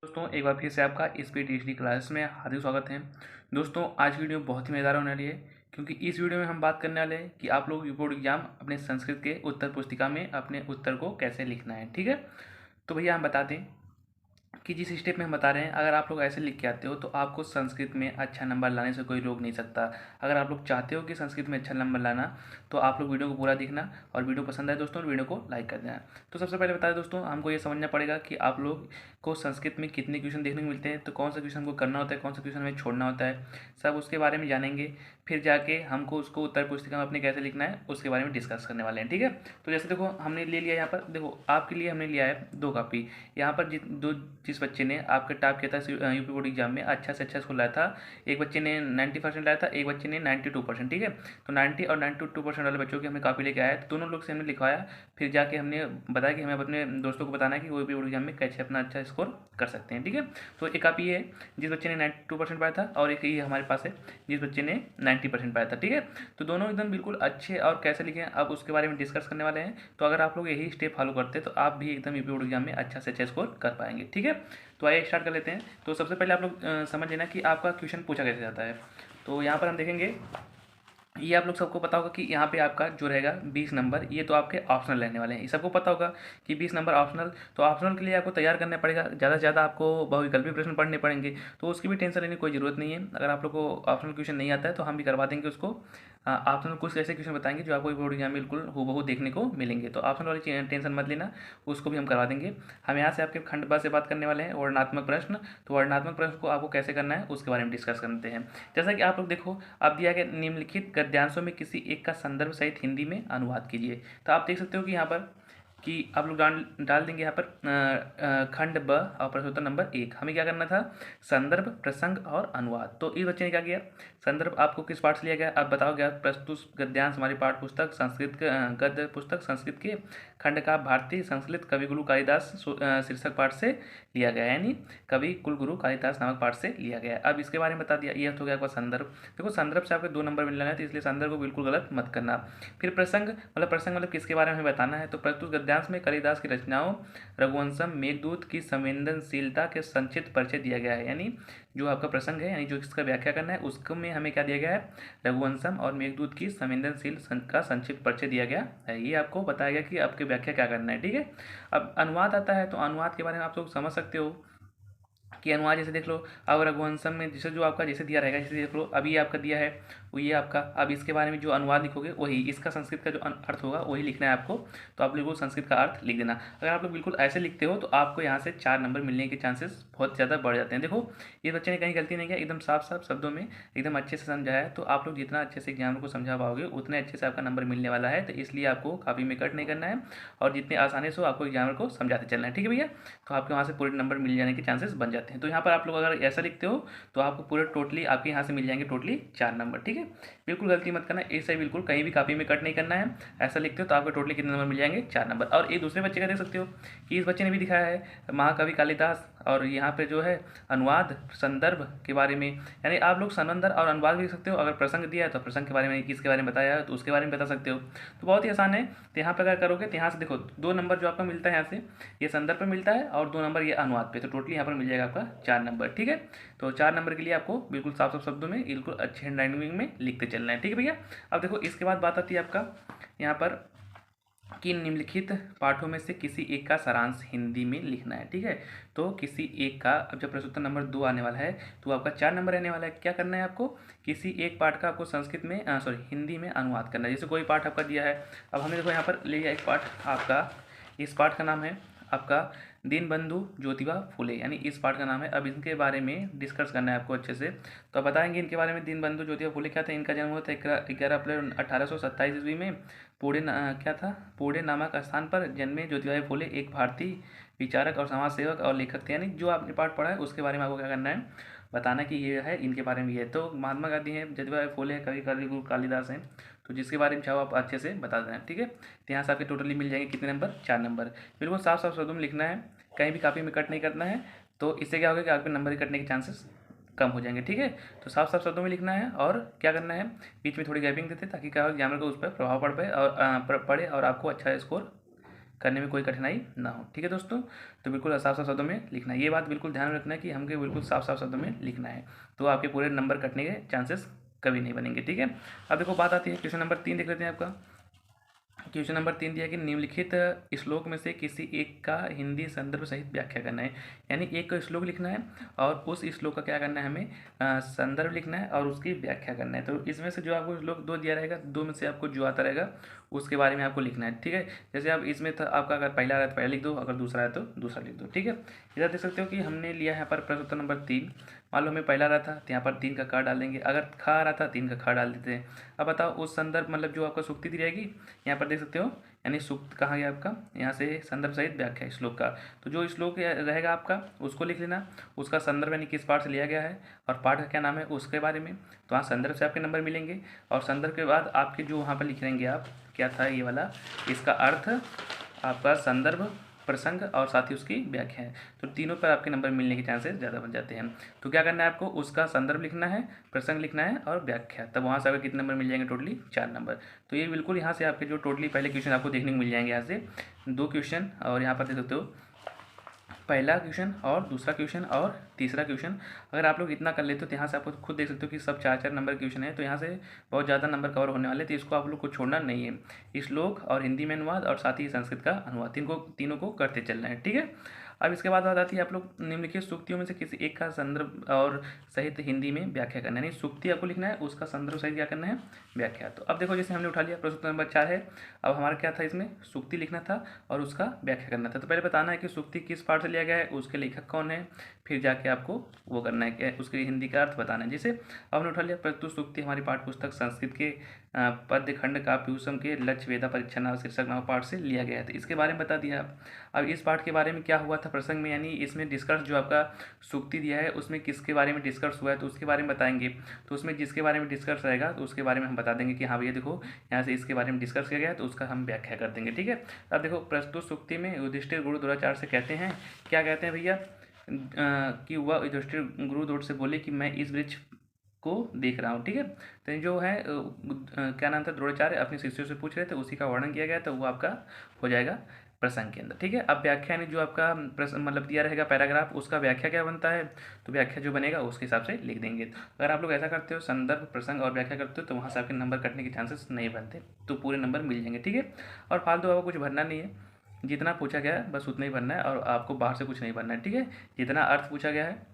दोस्तों एक बार फिर से आपका स्पीड एचडी क्लासेस में हार्दिक स्वागत है। दोस्तों आज की वीडियो बहुत ही मज़ेदार होने वाली है, क्योंकि इस वीडियो में हम बात करने वाले हैं कि आप लोग बोर्ड एग्जाम अपने संस्कृत के उत्तर पुस्तिका में अपने उत्तर को कैसे लिखना है। ठीक है, तो भैया हम बता दें कि जिस स्टेप में हम बता रहे हैं, अगर आप लोग ऐसे लिख के आते हो तो आपको संस्कृत में अच्छा नंबर लाने से कोई रोक नहीं सकता। अगर आप लोग चाहते हो कि संस्कृत में अच्छा नंबर लाना, तो आप लोग वीडियो को पूरा देखना, और वीडियो पसंद आए दोस्तों वीडियो को लाइक कर देना। तो सबसे पहले बता दें दोस्तों, हमको ये समझना पड़ेगा कि आप लोग को संस्कृत में कितने क्वेश्चन देखने को मिलते हैं, तो कौन सा क्वेश्चन हमको करना होता है, कौन सा क्वेश्चन हमें छोड़ना होता है, सब उसके बारे में जानेंगे। फिर जाके हमको उसको उत्तर पुस्तिका में अपने कैसे लिखना है उसके बारे में डिस्कस करने वाले हैं। ठीक है, तो जैसे देखो हमने ले लिया, यहाँ पर देखो आपके लिए हमने लिया है 2 कॉपी। यहाँ पर जिस बच्चे ने आपका टॉप किया था यूपी बोर्ड एग्जाम में, अच्छा से अच्छा स्कोर लाया था, एक बच्चे ने 90% लाया था, एक बच्चे ने 92%। ठीक है, तो 90 और 92% वाले बच्चों की हमने कॉपी लेके आया, तो दोनों लोग से हमने लिखवाया। फिर जाके हमने बताया कि हमें अपने दोस्तों को बताना है कि वो यूपी बोर्ड एग्जाम में कैसे अपना अच्छा स्कोर कर सकते हैं। ठीक है, तो एक कॉपी ये है जिस बच्चे ने 92% पाया था, और एक ये हमारे पास है जिस बच्चे ने 90% पाया था। ठीक है, तो दोनों एकदम बिल्कुल अच्छे, और कैसे लिखें अब उसके बारे में डिस्कस करने वाले हैं। तो अगर आप लोग यही स्टेप फॉलो करते हैं तो आप भी एकदम यूपी बोर्ड एग्जाम में अच्छा से अच्छा स्कोर कर पाएंगे। ठीक है, तो आइए स्टार्ट कर लेते हैं। तो सबसे पहले आप लोग समझ लेना कि आपका क्वेश्चन पूछा कैसे जाता है। तो यहाँ पर हम देखेंगे, ये आप लोग सबको पता होगा कि यहाँ पे आपका जो रहेगा 20 नंबर, ये तो आपके ऑप्शनल रहने वाले हैं। ये सबको पता होगा कि 20 नंबर ऑप्शनल, तो ऑप्शनल के लिए आपको तैयार करना पड़ेगा, ज़्यादा से ज़्यादा आपको बहुविकल्पी प्रश्न पढ़ने पड़ेंगे। तो उसकी भी टेंशन लेने की कोई ज़रूरत नहीं है। अगर आप लोग को ऑप्शनल क्वेश्चन नहीं आता है तो हम भी करवा देंगे उसको। ऑप्शनल कुछ ऐसे क्वेश्चन बताएंगे जो आपको बोर्ड एग्जाम में बिल्कुल हूबहू देखने को मिलेंगे, तो ऑप्शनल वाली टेंशन मत लेना, उसको भी हम करवा देंगे। हम यहाँ से आपके खंड ब से बात करने वाले हैं, वर्णनात्मक प्रश्न। तो वर्णनात्मक प्रश्न को आपको कैसे करना है उसके बारे में डिस्कस करते हैं। जैसा कि आप लोग देखो, अब दिया गया निम्नलिखित गद्यांशों में किसी एक का संदर्भ सहित हिंदी में अनुवाद कीजिए। तो आप देख सकते हो कि यहाँ पर कि आप लोग डाल देंगे यहाँ पर खंड ब और प्रश्न उत्तर नंबर 1। हमें क्या करना था, संदर्भ, प्रसंग और अनुवाद। तो इस बच्चे ने क्या किया, संदर्भ आपको किस पाठ से लिया गया, आप बताओगे। प्रस्तुत गद्यांश हमारी पाठ पुस्तक संस्कृत गद्य पुस्तक संस्कृत के खंड का भारतीय संस्कृत कविगुरु कालिदास शीर्षक पाठ से लिया गया है, यानी कवि कुलगुरु कालिदास नामक पाठ से लिया गया है। अब इसके बारे में बता दिया, ये हो गया आपका संदर्भ। देखो संदर्भ से आपको 2 नंबर मिलना है, तो इसलिए संदर्भ को बिल्कुल गलत मत करना। फिर प्रसंग मतलब किसके बारे में हमें बताना है, तो प्रस्तुत गद्यांश में कालिदास की रचनाओं रघुवंशम मेघदूत की संवेदनशीलता के संक्षिप्त परिचय दिया गया है। यानी जो आपका प्रसंग है, यानी जो इसका व्याख्या करना है, उसको में हमें क्या दिया गया है, रघुवंशम और मेघदूत की संवेदनशील का संक्षिप्त परिचय दिया गया है। ये आपको बताया गया कि आपकी व्याख्या क्या करना है। ठीक है, अब अनुवाद आता है, तो अनुवाद के बारे में आप लोग समझ सकते हो कि अनुवाद जैसे देख लो, अब रघुवंशम में जैसे जो आपका जैसे दिया रहेगा, जैसे देख लो अभी ये आपका दिया है, वो ये आपका, अब इसके बारे में जो अनुवाद लिखोगे वही इसका संस्कृत का जो अर्थ होगा वही लिखना है आपको। तो आप बिल्कुल संस्कृत का अर्थ लिख देना। अगर आप लोग बिल्कुल ऐसे लिखते हो तो आपको यहाँ से 4 नंबर मिलने के चांसेस बहुत ज़्यादा बढ़ जाते हैं। देखो ये बच्चे ने कहीं गलती नहीं किया, एकदम साफ साफ शब्दों में एकदम अच्छे से समझाया है। तो आप लोग जितना अच्छे से एग्जाम को समझा पाओगे उतने अच्छे से आपका नंबर मिलने वाला है। तो इसलिए आपको कॉपी में कट नहीं करना है, और जितने आसानी से हो आपको एग्जामर को समझाते चलना है। ठीक है भैया, तो आपके वहाँ से पूरे नंबर मिल जाने के चांसेस बन जाते हैं। तो यहाँ पर आप लोग अगर ऐसा लिखते हो तो आपको पूरे टोटली आपके यहाँ से मिल जाएंगे टोटली 4 नंबर। ठीक है, बिल्कुल गलती मत करना, ऐसे बिल्कुल कहीं भी कॉपी में कट नहीं करना है। ऐसा लिखते हो तो आपको टोटली कितने नंबर मिल जाएंगे, 4 नंबर। और एक दूसरे बच्चे का देख सकते हो कि इस बच्चे ने भी दिखाया है महाकवि कालिदास, और यहाँ पे जो है अनुवाद संदर्भ के बारे में, यानी आप लोग संबंधर और अनुवाद भी लिख सकते हो। अगर प्रसंग दिया है तो प्रसंग के बारे में, किसके बारे में बताया है तो उसके बारे में बता सकते हो। तो बहुत ही आसान है। तो यहाँ पर अगर करोगे तो यहाँ से देखो 2 नंबर जो आपका मिलता है यहाँ से, ये संदर्भ पे मिलता है, और 2 नंबर ये अनुवाद पे। तो टोटली यहाँ पर मिल जाएगा आपका 4 नंबर। ठीक है, तो 4 नंबर के लिए आपको बिल्कुल साफ साफ शब्दों में बिल्कुल अच्छे हैंड राइटिंग में लिखते चलना है। ठीक है भैया, अब देखो इसके बाद बात आती है आपका यहाँ पर कि निम्नलिखित पाठों में से किसी एक का सारांश हिंदी में लिखना है। ठीक है, तो किसी एक का, अब जब प्रश्नोत्तर नंबर 2 आने वाला है तो आपका 4 नंबर रहने वाला है। क्या करना है आपको, किसी एक पाठ का आपको संस्कृत में हिंदी में अनुवाद करना है। जैसे कोई पाठ आपका दिया है, अब हमने देखो यहाँ पर ले लिया एक पाठ आपका, इस पाठ का नाम है आपका दीनबंधु ज्योतिबा फुले, यानी इस पाठ का नाम है। अब इनके बारे में डिस्कस करना है आपको अच्छे से। तो आप बताएंगे इनके बारे में, दीनबंधु ज्योतिबा फुले क्या थे। इनका जन्म हुआ था 11 अप्रैल 1827 ईस्वी में क्या था, पुणे नामक स्थान पर जन्मे ज्योतिबा फुले एक भारतीय विचारक और समाज सेवक और लेखक थे। यानी जो आपने पाठ पढ़ा है उसके बारे में आपको क्या करना है, बताना कि ये है, इनके बारे में ये है। तो महात्मा गांधी हैं, ज्योतिबा फुले कवि कविगुरु कालिदास हैं। तो जिसके बारे में चाहो आप अच्छे से बता देना। ठीक है, तो यहाँ से आपके टोटली मिल जाएंगे कितने नंबर, 4 नंबर। बिल्कुल साफ साफ शब्दों में लिखना है, कहीं भी कॉपी में कट नहीं करना है। तो इससे क्या होगा कि आपके नंबर कटने के चांसेस कम हो जाएंगे। ठीक है, तो साफ साफ शब्दों में लिखना है, और क्या करना है, बीच में थोड़ी गैपिंग देते ताकि क्या हो, एग्जामर को उस पर प्रभाव पड़ पाए और पड़े और आपको अच्छा स्कोर करने में कोई कठिनाई ना हो। ठीक है दोस्तों, तो बिल्कुल साफ साफ शब्दों में लिखना है, ये बात बिल्कुल ध्यान में रखना है कि हमको बिल्कुल साफ साफ शब्दों में लिखना है, तो आपके पूरे नंबर कटने के चांसेस कभी नहीं बनेंगे। ठीक है, अब देखो बात आती है क्वेश्चन नंबर 3 देख लेते हैं। आपका क्वेश्चन नंबर 3 दिया कि निम्नलिखित श्लोक में से किसी एक का हिंदी संदर्भ सहित व्याख्या करना है। यानी एक श्लोक लिखना है और उस श्लोक का क्या करना है, हमें संदर्भ लिखना है और उसकी व्याख्या करना है। तो इसमें से जो आपको श्लोक 2 दिया रहेगा, 2 में से आपको जो आता रहेगा उसके बारे में आपको लिखना है। ठीक है, जैसे आप इसमें था आपका अगर पहला है तो पहला लिख दो, अगर दूसरा है तो दूसरा लिख दो। ठीक है, इधर देख सकते हो कि हमने लिया है यहाँ पर प्रश्न उत्तर नंबर 3। मान लो हमें पहला रहा था तो यहाँ पर 3 का क डाल देंगे, अगर खा आ रहा था 3 का ख डाल देते हैं। अब बताओ उस संदर्भ मतलब जो आपका सूक्ति दी रहेगी, यहाँ पर देख सकते हो, यानी सूक्त कहाँ गया आपका, यहाँ से संदर्भ सहित व्याख्या श्लोक का। तो जो श्लोक रहेगा आपका उसको लिख लेना, उसका संदर्भ यानी किस पाठ से लिया गया है और पाठ का क्या नाम है उसके बारे में। तो वहाँ संदर्भ से आपके नंबर मिलेंगे और संदर्भ के बाद आपके जो वहाँ पर लिख रहेंगे आप क्या था ये वाला, इसका अर्थ, आपका संदर्भ, प्रसंग और साथ ही उसकी व्याख्या है। तो तीनों पर आपके नंबर मिलने के चांसेस ज़्यादा बन जाते हैं। तो क्या करना है आपको, उसका संदर्भ लिखना है, प्रसंग लिखना है और व्याख्या, तब वहाँ से आपके कितने नंबर मिल जाएंगे, टोटली 4 नंबर। तो ये बिल्कुल यहाँ से आपके जो टोटली पहले क्वेश्चन आपको देखने को मिल जाएंगे, यहाँ से 2 क्वेश्चन और यहाँ पर देख सकते हो पहला क्वेश्चन और दूसरा क्वेश्चन और तीसरा क्वेश्चन। अगर आप लोग इतना कर लेते हो तो यहाँ से आप खुद देख सकते हो कि सब 4-4 नंबर क्वेश्चन है, तो यहाँ से बहुत ज़्यादा नंबर कवर होने वाले, तो इसको आप लोग को छोड़ना नहीं है। श्लोक और हिंदी में अनुवाद और साथ ही संस्कृत का अनुवाद, तीनों को करते चलना है। ठीक है, अब इसके बाद बात आती है आप लोग निम्नलिखित सूक्तियों में से किसी एक का संदर्भ और सहित हिंदी में व्याख्या करना है। यानी सूक्ति आपको लिखना है, उसका संदर्भ सहित क्या करना है, व्याख्या। तो अब देखो जैसे हमने उठा लिया प्रश्न नंबर 4 है, अब हमारा क्या था, इसमें सूक्ति लिखना था और उसका व्याख्या करना था। तो पहले बताना है कि सूक्ति किस पाठ से लिया गया है, उसके लेखक कौन है, फिर जाके आपको वो करना है कि उसके हिंदी का अर्थ बताना है। जैसे अब हमने उठा लिया प्रस्तुत सूक्ति हमारी पाठ्य पुस्तक संस्कृत के पद्य खंड काव्यूषम के लक्ष्य वेदा परीक्षा नाम शीर्षक नाम पाठ से लिया गया है, तो इसके बारे में बता दिया आप। अब इस पाठ के बारे में क्या हुआ था प्रसंग में, यानी इसमें डिस्कस जो आपका सूक्ति दिया है उसमें किसके बारे में डिस्कस हुआ है, तो उसके बारे में बताएंगे। तो उसमें जिसके बारे में डिस्कस रहेगा तो उसके बारे में हम बता देंगे कि हाँ भैया देखो यहाँ से इसके बारे में डिस्कस किया गया है, तो उसका हम व्याख्या कर देंगे। ठीक है, अब देखो प्रस्तुत सूक्ति में युधिष्ठिर गुरु द्रोणाचार्य से कहते हैं, क्या कहते हैं भैया, कि वह युधिष्ठिर गुरु द्रोण से बोले कि मैं इस वृक्ष को देख रहा हूँ। ठीक है, तो जो है क्या नाम था, द्रोणाचार्य अपने शिष्यों से पूछ रहे थे, उसी का वर्णन किया गया, तो वो आपका हो जाएगा प्रसंग के अंदर। ठीक है, अब व्याख्या यानी जो आपका मतलब दिया रहेगा पैराग्राफ, उसका व्याख्या क्या बनता है, तो व्याख्या जो बनेगा उसके हिसाब से लिख देंगे। अगर आप लोग ऐसा करते हो, संदर्भ, प्रसंग और व्याख्या करते हो, तो वहाँ से आपके नंबर कटने के चांसेस नहीं बनते, तो पूरे नंबर मिल जाएंगे। ठीक है, और फालतू आपको कुछ भरना नहीं है, जितना पूछा गया है बस उतना ही भरना है और आपको बाहर से कुछ नहीं भरना है। ठीक है, जितना अर्थ पूछा गया है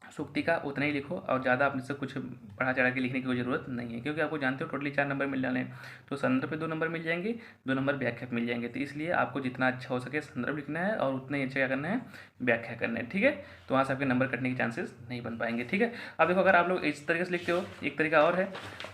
सूक्ति का उतना ही लिखो और ज़्यादा अपने से कुछ पढ़ा चढ़ा के लिखने की कोई ज़रूरत नहीं है, क्योंकि आपको जानते हो टोटली 4 नंबर मिल जाने हैं। तो संदर्भ पे 2 नंबर मिल जाएंगे, 2 नंबर व्याख्या पे मिल जाएंगे, तो इसलिए आपको जितना अच्छा हो सके संदर्भ लिखना है और उतना ही अच्छा क्या करना है, व्याख्या करना है। ठीक है, तो वहाँ से आपके नंबर कटने के चांसेस नहीं बन पाएंगे। ठीक है, अब देखो अगर आप लोग इस तरीके से लिखते हो, एक तरीका और है,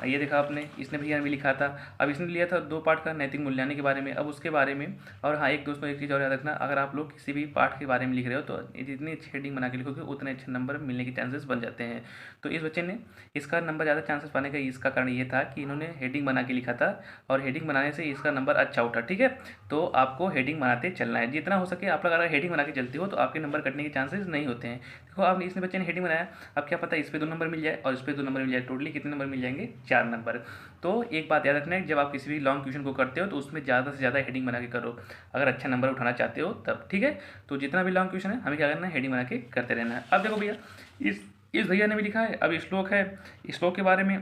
ये देखा आपने, इसने भैया भी लिखा था। अब इसने लिया था 2 पाठ का नैतिक मूल्यांकन के बारे में, अब उसके बारे में। और हाँ एक दोस्तों एक चीज़ और याद रखना, अगर आप लोग किसी भी पाठ के बारे में लिख रहे हो तो जितनी अच्छी हेडिंग बना के लिखोगे उतने अच्छे नंबर मिलने के चांसेस बन जाते हैं। तो इस बच्चे ने इसका नंबर ज़्यादा चांसेस पाने का इसका कारण ये था कि इन्होंने हेडिंग बना के लिखा था और हेडिंग बनाने से इसका नंबर अच्छा उठा। ठीक है, तो आपको हेडिंग बनाते चलना है, जितना हो सके आप लोग अगर हेडिंग बना के चलते हो तो आपके नंबर कटने के चांसेस नहीं होते हैं। देखो अब इसने बच्चे ने हेडिंग बनाया, अब क्या पता इस पर 2 नंबर मिल जाए और इस पर 2 नंबर मिल जाए, टोटली कितने नंबर मिल जाएंगे, 4 नंबर। तो एक बात याद रखना है, जब आप किसी भी लॉन्ग क्वेश्चन को करते हो तो उसमें ज़्यादा से ज़्यादा हेडिंग बना के करो, अगर अच्छा नंबर उठाना चाहते हो तब। ठीक है, तो जितना भी लॉन्ग क्वेश्चन है हमें क्या करना है, हेडिंग बना के करते रहना है। अब देखो भैया इस भैया ने भी लिखा है, अब श्लोक है, श्लोक के बारे में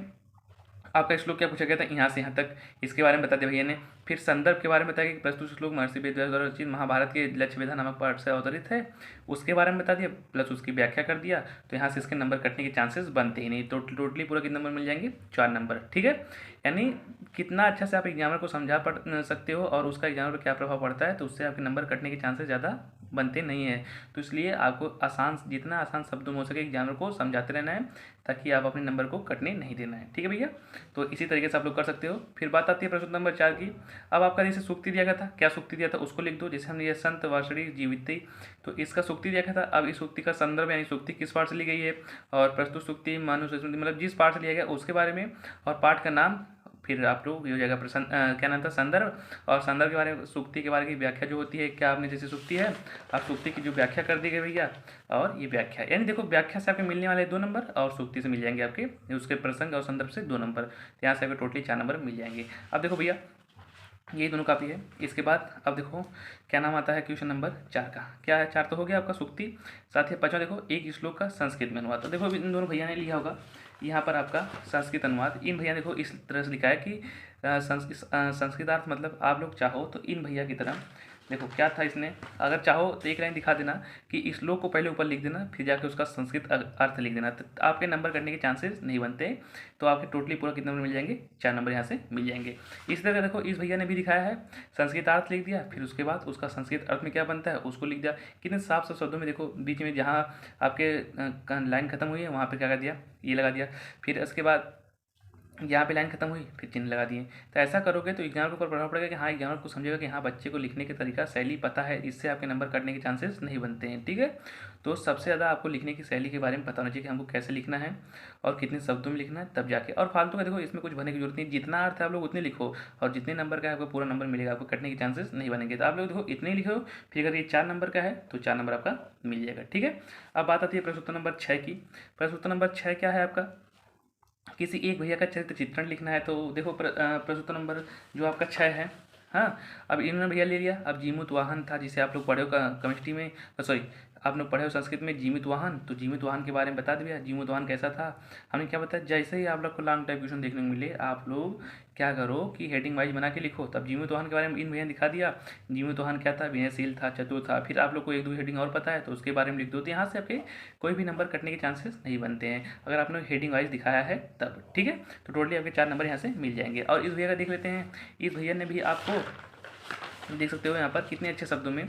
आपका श्लोक क्या पूछा गया था, यहाँ से यहाँ तक, इसके बारे में बता दिया भैया ने। फिर संदर्भ के बारे में बताया कि प्रस्तुत श्लोक महर्षि वेदव्यास द्वारा रचित महाभारत के लक्ष्य वेदा नामक पाठ से अवतरित है, उसके बारे में बता दिया, प्लस उसकी व्याख्या कर दिया। तो यहाँ से इसके नंबर कटने के चांसेस बनते ही नहीं, तो टोटली पूरा कितने नंबर मिल जाएंगे, 4 नंबर। ठीक है, यानी कितना अच्छा से आप एग्जामर को समझा पढ़ सकते हो और उसका एग्जामर पर क्या प्रभाव पड़ता है, तो उससे आपके नंबर कटने के चांसेस ज़्यादा बनते नहीं है। तो इसलिए आपको आसान, जितना आसान शब्दों में हो सके एग्जामर को समझाते रहना है, ताकि आप अपने नंबर को कटने नहीं देना है। ठीक है भैया, तो इसी तरीके से आप लोग कर सकते हो। फिर बात आती है प्रश्न नंबर 4 की। अब आपका जैसे सूक्ति दिया गया था, क्या सूक्ति दिया था उसको लिख दो। जैसे हमने ये संत वार्षणी जीवित, तो इसका सूक्ति दिया गया था। अब इस सूक्ति का संदर्भ यानी सूक्ति किस पाठ से ली गई है और प्रस्तुत सूक्ति मनुस्मृति मतलब जिस पाठ से लिया गया उसके बारे में, और पाठ का नाम, फिर आप लोग ये हो जाएगा क्या नाम था, संदर्भ, और संदर्भ के बारे में सूक्ति के बारे की व्याख्या जो होती है, क्या आपने जैसे सूक्ति है आप सूक्ति की जो व्याख्या कर दी गई भैया, और ये व्याख्या यानी देखो व्याख्या से आपके मिलने वाले 2 नंबर और सूक्ति से मिल जाएंगे आपके उसके प्रसंग और संदर्भ से 2 नंबर, तो यहाँ से आपके टोटली 4 नंबर मिल जाएंगे। अब देखो भैया यही दोनों काफ़ी है। इसके बाद अब देखो क्या नाम आता है क्वेश्चन नंबर 4 का। क्या है? 4 तो हो गया आपका सूक्ति। साथ ही 5वां देखो एक श्लोक का संस्कृत में अनुवाद। तो देखो इन दोनों भैया ने लिखा होगा यहाँ पर आपका संस्कृत अनुवाद। इन भैया ने देखो इस तरह से लिखा है कि संस्कृतार्थ मतलब आप लोग चाहो तो इन भैया की तरह देखो क्या था इसने, अगर चाहो तो एक लाइन दिखा देना कि इस श्लोक को पहले ऊपर लिख देना, फिर जाके उसका संस्कृत अर्थ लिख देना, तो आपके नंबर कटने के चांसेस नहीं बनते। तो आपके टोटली पूरा कितने नंबर मिल जाएंगे? 4 नंबर यहाँ से मिल जाएंगे। इस तरह देखो इस भैया ने भी दिखाया है, संस्कृत अर्थ लिख दिया, फिर उसके बाद उसका संस्कृत अर्थ में क्या बनता है उसको लिख दिया। कितने साफ साफ शब्दों में देखो, बीच में जहाँ आपके लाइन खत्म हुई है वहाँ पे क्या कर दिया, ये लगा दिया। फिर उसके बाद यहाँ पे लाइन खत्म हुई, फिर चिन्ह लगा दिए। तो ऐसा करोगे तो एग्जाम के ऊपर प्रभाव पड़ेगा कि हाँ एग्जामर को समझेगा कि हाँ बच्चे को लिखने के तरीका शैली पता है, इससे आपके नंबर कटने के चांसेस नहीं बनते हैं। ठीक है, तो सबसे ज़्यादा आपको लिखने की शैली के बारे में पता होना चाहिए कि हमको कैसे लिखना है और कितने शब्दों में लिखना है, तब जाके। और फालतू का देखो इसमें कुछ भरने की जरूरत नहीं, जितना अर्थ है आप लोग उतने लिखो और जितने नंबर का है आपको पूरा नंबर मिलेगा, आपको कटने के चांसेस नहीं बनेंगे। तो आप लोग देखो इतने ही लिखो, फिर अगर ये 4 नंबर का है तो 4 नंबर आपका मिल जाएगा। ठीक है, अब बात आती है प्रश्न उत्तर नंबर 6 की। प्रश्न उत्तर नंबर 6 क्या है आपका? किसी एक भैया का चरित्र चित्रण लिखना है। तो देखो प्रश्न नंबर जो आपका 6 है। हाँ, अब इन्होंने भैया ले लिया। अब जीमूत वाहन था जिसे आप लोग पढ़े हो केमिस्ट्री में, सॉरी आप लोग पढ़े हो संस्कृत में जीवित वाहन, तो जीवित वाहन के बारे में बता दिया। जीवित वाहन कैसा था हमने क्या बताया, जैसे ही आप लोग को लॉन्ग टाइप क्वेश्चन देखने को मिले आप लोग क्या करो कि हेडिंग वाइज बना के लिखो। तब जीवित वाहन के बारे में इन भैया ने दिखा दिया, जीवित वाहन क्या था, विनयशील था, चतुर था। फिर आप लोग को एक दो हेडिंग और पता है तो उसके बारे में लिख दो, तो यहाँ से आपके कोई भी नंबर कटने के चांसेस नहीं बनते हैं अगर आपने हेडिंग वाइज दिखाया है तब। ठीक है, तो टोटली आपके 4 नंबर यहाँ से मिल जाएंगे। और इस भैया का देख लेते हैं, इस भैया ने भी आपको देख सकते हो यहाँ पर कितने अच्छे शब्दों में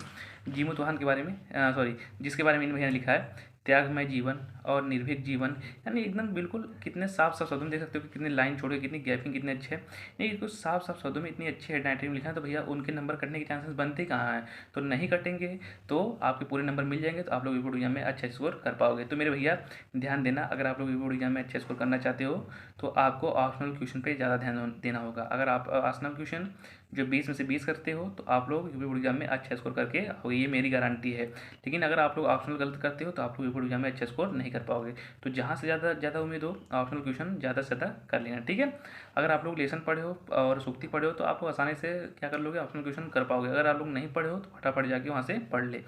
जीमूत वाहन के बारे में, सॉरी जिसके बारे में इन भैया ने लिखा है, त्यागमय जीवन और निर्भीक जीवन, यानी एकदम बिल्कुल कितने साफ साफ शब्दों में देख सकते हो कि कितने लाइन छोड़ के कितनी गैपिंग कितने अच्छे हैं। नहीं कुछ साफ साफ शब्दों में इतनी अच्छी हेडराइटिंग में लिखा है तो भैया उनके नंबर कटने के चांसेस बनते कहाँ हैं? तो नहीं कटेंगे तो आपके पूरे नंबर मिल जाएंगे, तो आप लोग बोर्ड एग्जाम में अच्छा स्कोर कर पाओगे। तो मेरे भैया ध्यान देना, अगर आप लोग बोर्ड एग्जाम में अच्छा स्कोर करना चाहते हो तो आपको ऑप्शनल क्वेश्चन पर ज़्यादा ध्यान देना होगा। अगर आप ऑप्शनल क्वेश्चन जो 20 में से 20 करते हो तो आप लोग यूपी बोर्ड एग्जाम में अच्छा स्कोर करके आओगे, ये मेरी गारंटी है। लेकिन अगर आप लोग ऑप्शनल गलत करते हो तो आप लोग यूपी बोर्ड एग्जाम में अच्छा स्कोर नहीं कर पाओगे। तो जहाँ से ज़्यादा उम्मीद हो ऑप्शनल क्वेश्चन ज़्यादा से ज़्यादा कर लेना। ठीक है, अगर आप लोग लेसन पढ़े हो और सूक्ति पढ़े हो तो आप लोग आसानी से क्या कर लोगे, ऑप्शनल क्वेश्चन कर पाओगे। अगर आप लोग नहीं पढ़े हो तो फटाफट जाके वहाँ से पढ़ ले।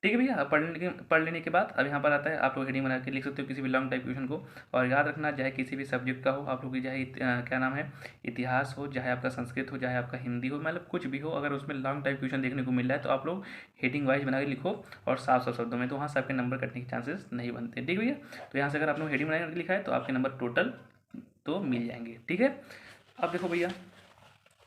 ठीक है भैया, पढ़ लेने के बाद अब यहाँ पर आता है आप लोग हेडिंग बना के लिख सकते हो किसी भी लॉन्ग टाइप क्वेश्चन को। और याद रखना चाहे किसी भी सब्जेक्ट का हो आप लोग की, चाहे क्या नाम है इतिहास हो, चाहे आपका संस्कृत हो, चाहे आपका हिंदी हो, मतलब कुछ भी हो, अगर उसमें लॉन्ग टाइप क्वेश्चन देखने को मिल रहा है तो आप लोग हेडिंग वाइज बना के लिखो और साफ साफ शब्दों में, तो वहाँ से आपके नंबर कटने के चांसेस नहीं बनते। ठीक भैया, तो यहाँ से अगर आपने हेडिंग बना के लिखा है तो आपके नंबर टोटल तो मिल जाएंगे। ठीक है, अब देखो भैया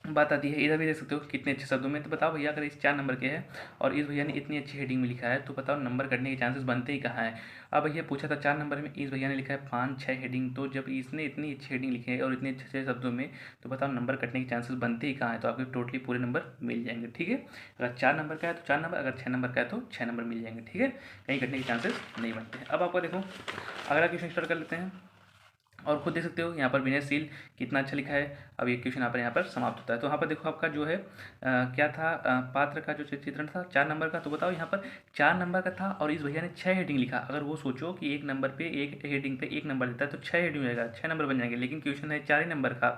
बात आती है, इधर भी देख सकते हो कितने अच्छे शब्दों में। तो बताओ भैया अगर इस 4 नंबर के हैं और इस भैया ने इतनी अच्छी हेडिंग में लिखा है तो बताओ नंबर कटने के चांसेस बनते ही कहाँ हैं? अब भैया पूछा था 4 नंबर में, इस भैया ने लिखा है 5-6 हेडिंग, तो जब इसने इतनी अच्छी हेडिंग लिखी है और इतने अच्छे अच्छे शब्दों में तो बताओ नंबर कटने के चांसेस बनते ही कहाँ हैं? तो आपके टोटली पूरे नंबर मिल जाएंगे। ठीक है, अगर 4 नंबर का है तो 4 नंबर, अगर 6 नंबर का है तो 6 नंबर मिल जाएंगे। ठीक है, कहीं कटने के चांसेस नहीं बनते हैं। अब आपको देखो अगला क्वेश्चन स्टार्ट कर लेते हैं और खुद देख सकते हो यहाँ पर विनयशील कितना अच्छा लिखा है। अब ये क्वेश्चन यहाँ पर समाप्त होता है। तो यहाँ पर देखो आपका जो है क्या था, पात्र का जो चित्रण था 4 नंबर का। तो बताओ यहाँ पर 4 नंबर का था और इस भैया ने 6 हेडिंग लिखा। अगर वो सोचो कि एक नंबर पे एक हेडिंग पे 1 नंबर देता है तो 6 हेडिंग हो जाएगा, 6 नंबर बन जाएंगे। लेकिन क्वेश्चन है 4 ही नंबर का,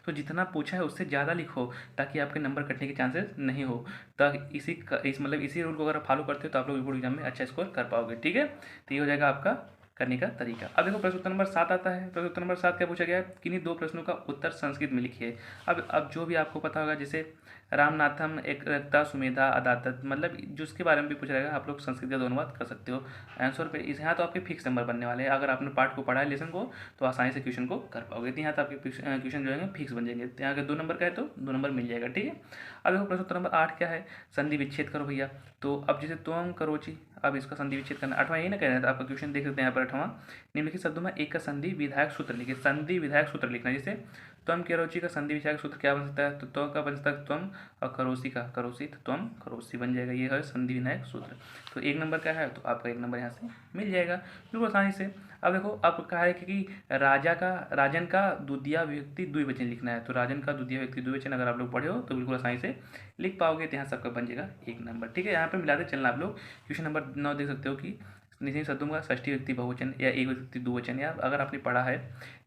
तो जितना पूछा है उससे ज़्यादा लिखो ताकि आपके नंबर कटने के चांसेस नहीं हो। तो इसी रूल को अगर फॉलो करते हो तो आप लोग बोर्ड एग्जाम में अच्छा स्कोर कर पाओगे। ठीक है, तो ये हो जाएगा आपका करने का तरीका। अब देखो प्रश्न उत्तर नंबर 7 आता है। प्रश्न उत्तर नंबर 7 क्या पूछा गया है, किन्हीं 2 प्रश्नों का उत्तर संस्कृत में लिखिए। अब जो भी आपको पता होगा, जैसे रामनाथम एक रक्ता सुमेधा अदातत, मतलब जो उसके बारे में भी पूछा जाएगा आप लोग संस्कृत का अनुवाद कर सकते हो आंसर पे। इस यहाँ तो आपके फिक्स नंबर बनने वाले हैं। अगर आपने पार्ट को पढ़ा है लेसन को तो आसानी से क्वेश्चन को कर पाओगे। तो यहाँ तो आपके क्वेश्चन जो है फिक्स बन जाएंगे। तो यहाँ अगर 2 नंबर का है तो 2 नंबर मिल जाएगा। ठीक है, अब देखो प्रश्न उत्तर नंबर 8 क्या है, संधि विच्छेद करो भैया। तो अब जैसे तुम करोची, अब इसका संधि विच्छेद करना 8वां यही ना कह रहे थे, आपका क्वेश्चन देख सकते हैं यहाँ पर 8वां, निम्नलिखित शब्दों में एक का संधि विधायक सूत्र लिखिए। संधि विधायक सूत्र लिखना, जैसे त्वम केरोची का संधि विधायक सूत्र क्या बन सकता है, तो त्व का बन सकता है त्वम, और करोसी का करोसी, तो त्वम करोसी बन जाएगा। ये है संधि विधायक सूत्र। तो 1 नंबर का है तो आपका 1 नंबर यहाँ से मिल जाएगा बिल्कुल आसानी से। अब देखो आपको कहा है कि राजन का द्वितीय विभक्ति द्विवचन लिखना है। तो राजन का द्वितीय विभक्ति द्विवचन अगर आप लोग पढ़े हो तो बिल्कुल आसानी से लिख पाओगे। तो यहाँ सबका बन जाएगा 1 नंबर। ठीक है, यहाँ पे मिलाते चलना आप लोग। क्वेश्चन नंबर 9 देख सकते हो कि निश्चित शब्दों का षष्ठी व्यक्ति बहुवचन या एक व्यक्ति द्विवचन, या अगर आपने पढ़ा है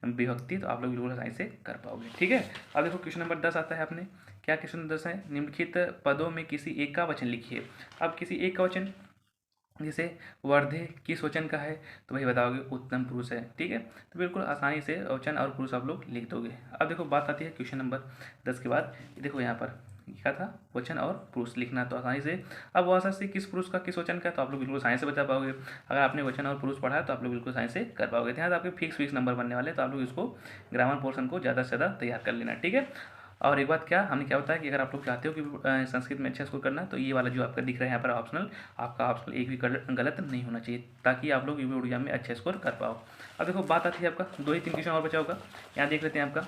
विभक्ति तो आप लोग बिल्कुल आसानी से कर पाओगे। ठीक है, अब देखो क्वेश्चन नंबर 10 आता है अपने, क्या क्वेश्चन निर्देश है, निम्नलिखित पदों में किसी एक का वचन लिखिए। अब किसी एक का वचन, जैसे वर्धे किस वचन का है, तो वही बताओगे उत्तम पुरुष है। ठीक है, तो बिल्कुल आसानी से वचन और पुरुष आप लोग लिख दोगे। अब देखो बात आती है क्वेश्चन नंबर 10 के बाद। देखो यहाँ पर क्या था, वचन और पुरुष लिखना, तो आसानी से। अब वो आसानी से किस पुरुष का किस वचन का है, तो आप लोग बिल्कुल साइंस से बता पाओगे। अगर आपने वचन और पुरुष पढ़ा है तो आप लोग बिल्कुल साइंस से कर पाओगे। यहाँ आपके फिक्स नंबर बनने वाले, तो आप लोग इसको ग्रामर पोर्शन को ज़्यादा से ज़्यादा तैयार कर लेना। ठीक है, और एक बात क्या हमने क्या बताया कि अगर आप लोग चाहते हो कि संस्कृत में अच्छा स्कोर करना, तो ये वाला जो आपका दिख रहा है यहाँ पर ऑप्शनल, आपका ऑप्शनल एक भी गलत नहीं होना चाहिए, ताकि आप लोग यूपी बोर्ड एग्जाम में अच्छा स्कोर कर पाओ। अब देखो बात आती है आपका 2 ही 3 क्वेश्चन और बचा होगा, यहाँ देख लेते हैं आपका।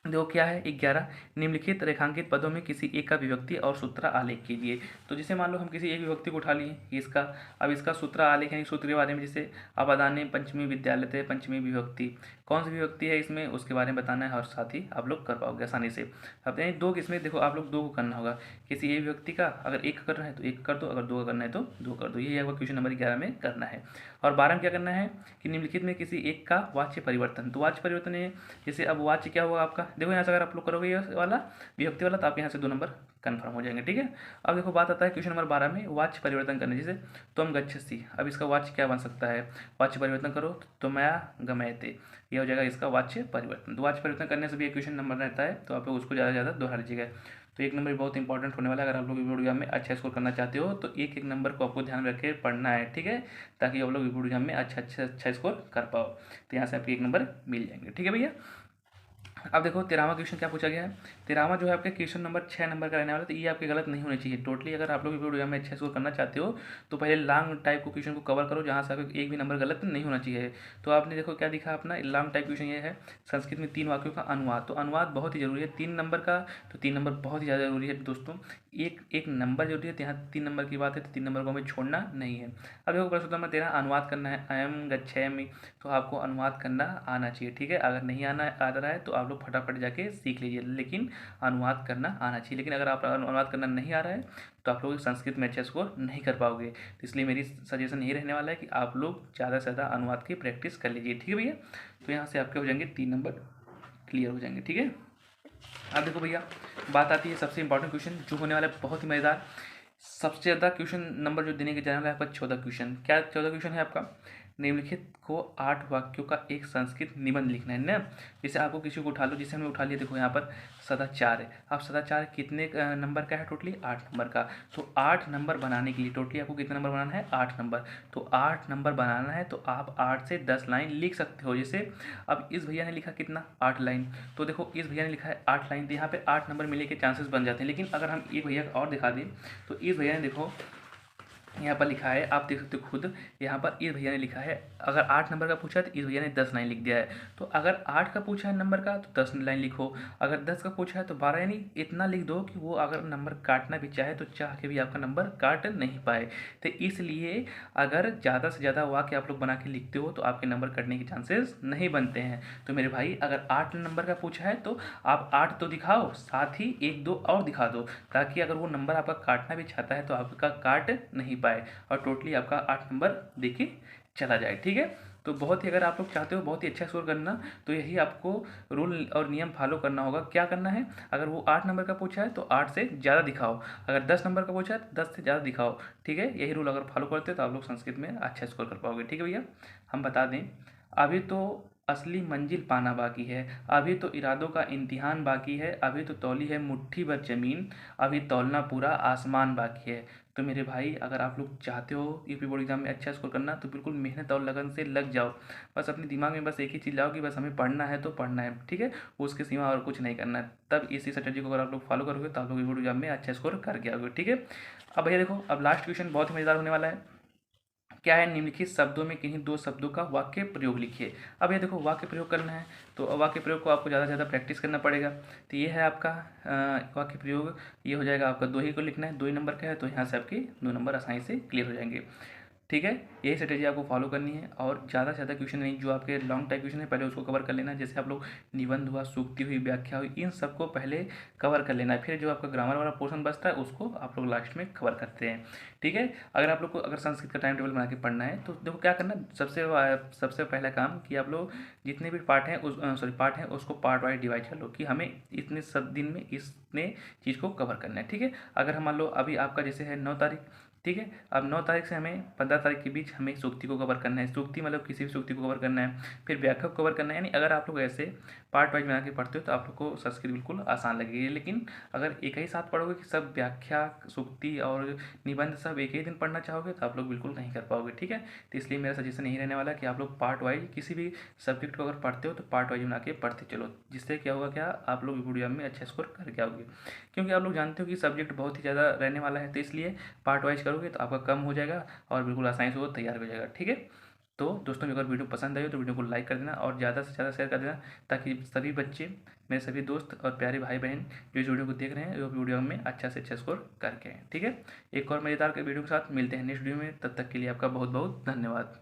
देखो क्या है 11, निम्नलिखित रेखांकित पदों में किसी एक का विभक्ति और सूत्र आलेख कीजिए। तो जैसे मान लो हम किसी एक विभक्ति को उठा लिए इसका, अब इसका सूत्र आलेख यानी सूत्र के बारे में, जैसे अवदाने पंचमी विद्यालय थे, पंचमी विभक्ति कौन सी विभक्ति है इसमें, उसके बारे में बताना है, और साथ ही आप लोग कर पाओगे आसानी से। अब यानी 2 किसमें, देखो आप लोग 2 को करना होगा, किसी एक विभक्ति का अगर 1 करना है तो 1 कर दो, अगर 2 का करना है तो 2 कर दो। यही आपका क्वेश्चन नंबर 11 में करना है। और 12 में क्या करना है कि निम्नलिखित में किसी एक का वाच्य परिवर्तन, तो वाच्य परिवर्तन है जैसे, अब वाच्य क्या होगा आपका, देखो यहाँ से अगर आप लोग करोगे ये वाला विभक्ति वाला, तो आप यहाँ से 2 नंबर कन्फर्म हो जाएंगे। ठीक है, अब देखो बात आता है क्वेश्चन नंबर 12 में वाच्य परिवर्तन करने, जैसे तुम गच्छसि, अब इसका वाच्य क्या बन सकता है, वाच्य परिवर्तन करो तो तुमया गमयते, ये हो जाएगा इसका वाच्य परिवर्तन। तो वाच्य परिवर्तन करने से भी एक क्वेश्चन नंबर रहता है, तो आप लोग उसको ज़्यादा से ज़्यादा दोहरा लीजिएगा। तो 1 नंबर बहुत इंपॉर्टेंट होने वाला है। अगर आप लोग बोर्ड एग्जाम में अच्छा स्कोर करना चाहते हो तो एक नंबर को आपको ध्यान रख के पढ़ना है। ठीक है, ताकि आप लोग बोर्ड एग्जाम में अच्छा स्कोर कर पाओ। तो यहाँ से आपके 1 नंबर मिल जाएंगे। ठीक है भैया, अब देखो 13वां क्वेश्चन क्या पूछा गया है। 13वां जो है आपके क्वेश्चन नंबर 6 नंबर का रहने वाला है, तो ये आपके गलत नहीं होने चाहिए टोटली। अगर आप लोग वीडियो में अच्छा स्कोर करना चाहते हो तो पहले लॉन्ग टाइप को क्वेश्चन को कवर करो, जहाँ से आपको एक भी नंबर गलत नहीं होना चाहिए। तो आपने देखो क्या दिखा अपना लॉन्ग टाइप क्वेश्चन ये है, संस्कृत में 3 वाक्यों का अनुवाद। तो अनुवाद बहुत ही जरूरी है 3 नंबर का, तो 3 नंबर बहुत ही ज़्यादा जरूरी है दोस्तों। एक नंबर जरूरी है, तो यहाँ 3 नंबर की बात है, तो 3 नंबर को हमें छोड़ना नहीं है। अब देखो प्रश्न नंबर 13 अनुवाद करना है, अयम गच्छामि, तो आपको अनुवाद करना आना चाहिए। ठीक है, अगर नहीं आ रहा है तो आप लोग फटाफट जाके सीख लीजिए, लेकिन अनुवाद करना आना चाहिए। लेकिन अगर आप अनुवाद करना नहीं आ रहा है तो आप लोग संस्कृत में अच्छा स्कोर नहीं कर पाओगे। तो इसलिए मेरी सजेशन यही रहने वाला है कि आप लोग ज़्यादा से ज़्यादा अनुवाद की प्रैक्टिस कर लीजिए। ठीक है भैया, तो यहाँ से आपके हो जाएंगे 3 नंबर क्लियर हो जाएंगे। ठीक है, अब देखो भैया बात आती है सबसे इंपॉर्टेंट क्वेश्चन जो होने वाला है बहुत ही मज़ेदार। सबसे ज़्यादा क्वेश्चन नंबर जो देने के जाने वाला है आपका 14 क्वेश्चन। क्या 14 क्वेश्चन है आपका, निम्नलिखित को 8 वाक्यों का एक संस्कृत निबंध लिखना है ना। जैसे आपको किसी को उठा लो, जैसे हमने उठा लिया, देखो यहाँ पर सदाचार है। अब सदाचार कितने नंबर का है, टोटली 8 नंबर का। तो 8 नंबर बनाने के लिए टोटली आपको कितना नंबर बनाना है, 8 नंबर। तो 8 नंबर बनाना है तो आप 8 से 10 लाइन लिख सकते हो। जैसे अब इस भैया ने लिखा कितना, 8 लाइन, तो देखो इस भैया ने लिखा है 8 लाइन, तो यहाँ पे 8 नंबर मिलने के चांसेस बन जाते हैं। लेकिन अगर हम एक भैया और दिखा दें, तो इस भैया ने देखो यहाँ पर लिखा है, आप देख सकते हो खुद, यहाँ पर इस भैया ने लिखा है अगर 8 नंबर का पूछा है तो इस भैया ने 10 लाइन लिख दिया है। तो अगर 8 का पूछा है नंबर का तो 10 लाइन लिखो, अगर 10 का पूछा है तो 12, यानी इतना लिख दो कि वो अगर नंबर काटना भी चाहे तो चाह के भी आपका नंबर काट नहीं पाए। तो इसलिए अगर ज़्यादा से ज़्यादा वाक्य आप लोग बना के लिखते हो तो आपके नंबर कटने के चांसेस नहीं बनते हैं। तो मेरे भाई अगर 8 नंबर का पूछा है तो आप 8 तो दिखाओ, साथ ही 1-2 और दिखा दो, ताकि अगर वो नंबर आपका काटना भी चाहता है तो आपका काट नहीं पाए और टोटली आपका 8 नंबर देके चला जाए। ठीक है, तो बहुत ही, अगर आप लोग चाहते हो बहुत ही अच्छा स्कोर करना, तो यही आपको रूल और नियम फॉलो करना होगा। क्या करना है, अगर वो 8 नंबर का पूछा है तो 8 से ज़्यादा दिखाओ, अगर 10 नंबर का पूछा है तो 10 से ज़्यादा दिखाओ। ठीक है, यही रूल अगर फॉलो करते हो तो आप लोग संस्कृत में अच्छा स्कोर कर पाओगे। ठीक है भैया, हम बता दें अभी तो असली मंजिल पाना बाकी है, अभी तो इरादों का इम्तिहान बाकी है, अभी तो तौली है मुट्ठी भर ज़मीन, अभी तौलना पूरा आसमान बाकी है। तो मेरे भाई अगर आप लोग चाहते हो यूपी बोर्ड एग्जाम में अच्छा स्कोर करना तो बिल्कुल मेहनत और लगन से लग जाओ। बस अपने दिमाग में बस एक ही चीज़ लाओ कि बस हमें पढ़ना है तो पढ़ना है। ठीक है, उसके सिवा और कुछ नहीं करना है। तब इसी स्ट्रेटजी को अगर आप लोग फॉलो करोगे तो आप लोग यूपी बोर्ड एग्जाम में अच्छा स्कोर करके आओगे। ठीक है, अब भैया देखो अब लास्ट क्वेश्चन बहुत ही मज़ेदार होने वाला है। क्या है, निम्नलिखित शब्दों में किन्हीं 2 शब्दों का वाक्य प्रयोग लिखिए। अब ये देखो वाक्य प्रयोग करना है तो वाक्य प्रयोग को आपको ज़्यादा से ज़्यादा प्रैक्टिस करना पड़ेगा। तो ये है आपका वाक्य प्रयोग, ये हो जाएगा आपका 2 ही को लिखना है, 2 ही नंबर का है, तो यहाँ से आपके 2 नंबर आसानी से क्लियर हो जाएंगे। ठीक है, यही स्ट्रेटेजी आपको फॉलो करनी है और ज़्यादा से ज़्यादा क्वेश्चन नहीं, जो आपके लॉन्ग टाइप क्वेश्चन है पहले उसको कवर कर लेना है। जैसे आप लोग निबंध हुआ, सूक्ति हुई, व्याख्या हुई, इन सबको पहले कवर कर लेना है, फिर जो आपका ग्रामर वाला पोर्शन बचता है उसको आप लोग लास्ट में कवर करते हैं। ठीक है, अगर आप लोग को अगर संस्कृत का टाइम टेबल बना के पढ़ना है तो देखो क्या करना, सबसे पहला काम कि आप लोग जितने भी पार्ट हैं पार्ट हैं उसको पार्ट वाइज डिवाइड कर लो कि हमें इतने सब दिन में इतने चीज़ को कवर करना है। ठीक है, अगर हम मान लो अभी आपका जैसे है 9 तारीख, ठीक है, अब 9 तारीख से हमें 15 तारीख के बीच हमें सूक्ति को कवर करना है। सूक्ति मतलब किसी भी सूक्ति को कवर करना है, फिर व्याख्या को कवर करना है। यानी अगर आप लोग ऐसे पार्ट वाइज बना के पढ़ते हो तो आप लोग को संस्कृत बिल्कुल आसान लगेगी। लेकिन अगर एक ही साथ पढ़ोगे कि सब व्याख्या, सूक्ति और निबंध सब एक ही दिन पढ़ना चाहोगे तो आप लोग बिल्कुल नहीं कर पाओगे। ठीक है, तो इसलिए मेरा सजेशन यही रहने वाला है कि आप लोग पार्ट वाइज किसी भी सब्जेक्ट को अगर पढ़ते हो तो पार्ट वाइज बना के पढ़ते चलो, जिससे क्या होगा, क्या आप लोग बोर्ड एग्जाम में अच्छा स्कोर करके आओगे। क्योंकि आप लोग जानते हो कि सब्जेक्ट बहुत ही ज़्यादा रहने वाला है, तो इसलिए पार्ट वाइज करोगे तो आपका कम हो जाएगा और बिल्कुल आसानी से वो तैयार हो जाएगा। ठीक है, तो दोस्तों अगर वीडियो पसंद आई हो तो वीडियो को लाइक कर देना और ज़्यादा से ज़्यादा शेयर कर देना, ताकि सभी बच्चे, मेरे सभी दोस्त और प्यारे भाई बहन जो इस वीडियो को देख रहे हैं वो वीडियो में अच्छा से अच्छा स्कोर करके आएँ। ठीक है, एक और मज़ेदार वीडियो के साथ मिलते हैं नेक्स्ट वीडियो में, तब तक के लिए आपका बहुत बहुत धन्यवाद।